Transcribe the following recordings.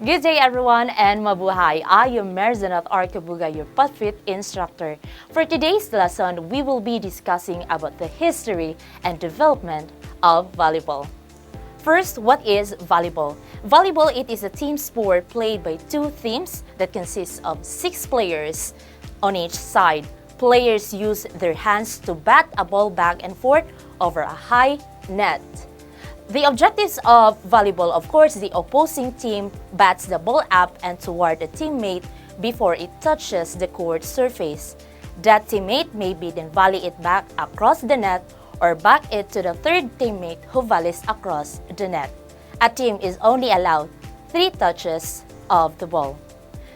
Good day everyone and mabuhay. I am Merzanat Arcabuga, your PATHFIT instructor. For today's lesson, we will be discussing about the history and development of volleyball. First, what is volleyball? Volleyball, it is a team sport played by two teams that consists of 6 players on each side. Players use their hands to bat a ball back and forth over a high net. The objectives of volleyball, of course, the opposing team bats the ball up and toward a teammate before it touches the court surface. That teammate may be then volley it back across the net or back it to the third teammate who volleys across the net. A team is only allowed 3 touches of the ball.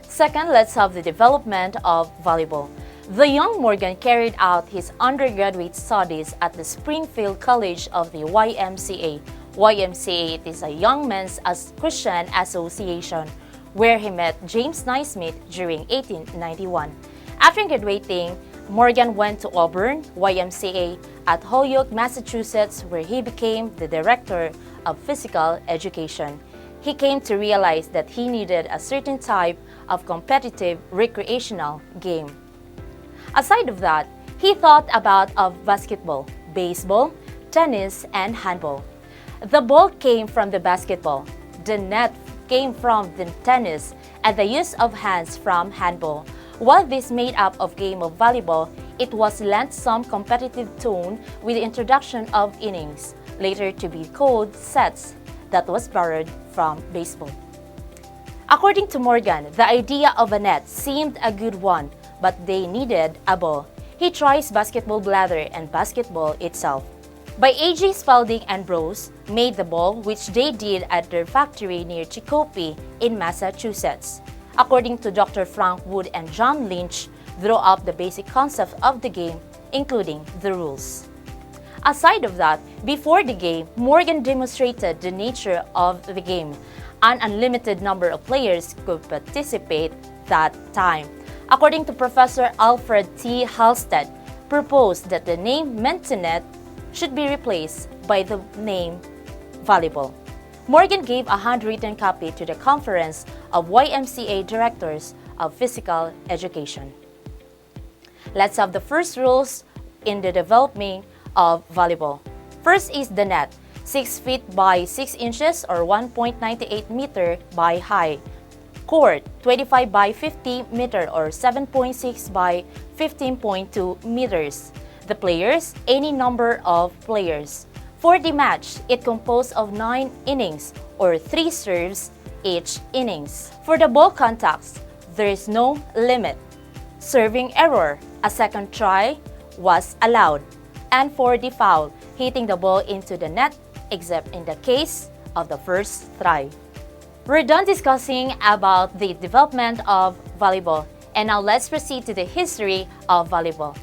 Second, let's have the development of volleyball. The young Morgan carried out his undergraduate studies at the Springfield College of the YMCA. YMCA, it is a Young Men's Christian Association, where he met James Naismith during 1891. After graduating, Morgan went to Auburn YMCA at Holyoke, Massachusetts, where he became the director of physical education. He came to realize that he needed a certain type of competitive recreational game. Aside of that, he thought about basketball, baseball, tennis, and handball. The ball came from the basketball, the net came from the tennis, and the use of hands from handball. While this made up of game of volleyball, it was lent some competitive tone with the introduction of innings, later to be called sets, that was borrowed from baseball. According to Morgan, the idea of a net seemed a good one, but they needed a ball. He tries basketball bladder and basketball itself. By A.J. Spalding and Bros made the ball, which they did at their factory near Chicopee in Massachusetts. According to Dr. Frank Wood and John Lynch, drew up the basic concept of the game, including the rules. Aside of that, before the game, Morgan demonstrated the nature of the game. An unlimited number of players could participate that time. According to Professor Alfred T. Halstead, proposed that the name Mentinet should be replaced by the name volleyball. Morgan gave a handwritten copy to the Conference of YMCA Directors of Physical Education. Let's have the first rules in the development of volleyball. First is the net, 6 feet by 6 inches or 1.98 meter by high. Court, 25 by 50 meter or 7.6 by 15.2 meters. The players, any number of players. For the match, it composed of 9 innings or 3 serves each innings. For the ball contacts, there is no limit. Serving error, a second try was allowed. And for the foul, hitting the ball into the net, except in the case of the first try. We're done discussing about the development of volleyball, and now let's proceed to the history of volleyball.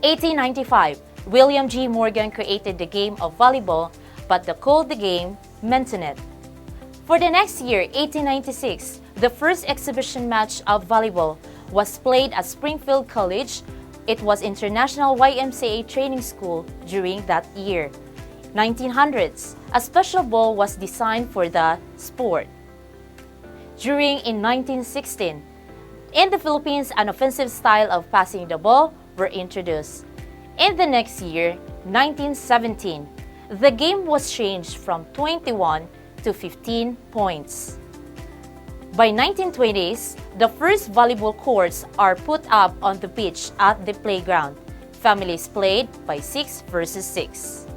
1895, William G. Morgan created the game of volleyball, but they called the game Mentinet. For the next year, 1896, the first exhibition match of volleyball was played at Springfield College. It was International YMCA Training School during that year. 1900s, a special ball was designed for the sport. In 1916, in the Philippines, an offensive style of passing the ball were introduced. In the next year, 1917, the game was changed from 21 to 15 points. By 1920s, the first volleyball courts are put up on the pitch at the playground. Families played by 6 versus 6.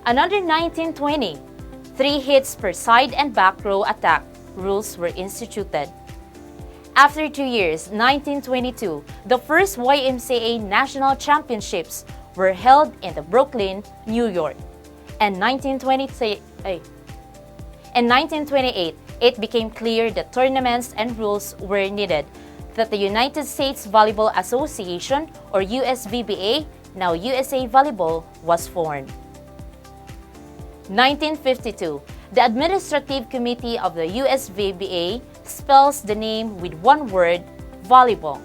Another 1920, 3 hits per side and back row attack rules were instituted. After 2 years, 1922, the first YMCA National Championships were held in the Brooklyn, New York. In 1928, it became clear that tournaments and rules were needed, that the United States Volleyball Association, or USVBA, now USA Volleyball, was formed. 1952, the Administrative Committee of the USVBA spells the name with one word, volleyball.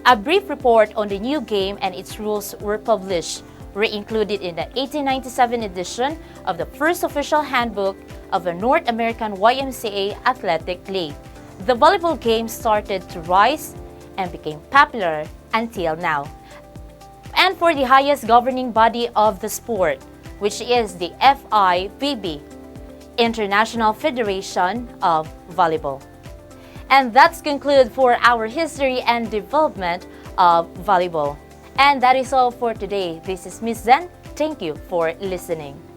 A brief report on the new game and its rules were published, were included in the 1897 edition of the first official handbook of a North American YMCA athletic league. The volleyball game started to rise and became popular until now. And for the highest governing body of the sport, which is the FIVB, International Federation of Volleyball. And that's conclude for our history and development of volleyball. And that is all for today. This is Miss Zen. Thank you for listening.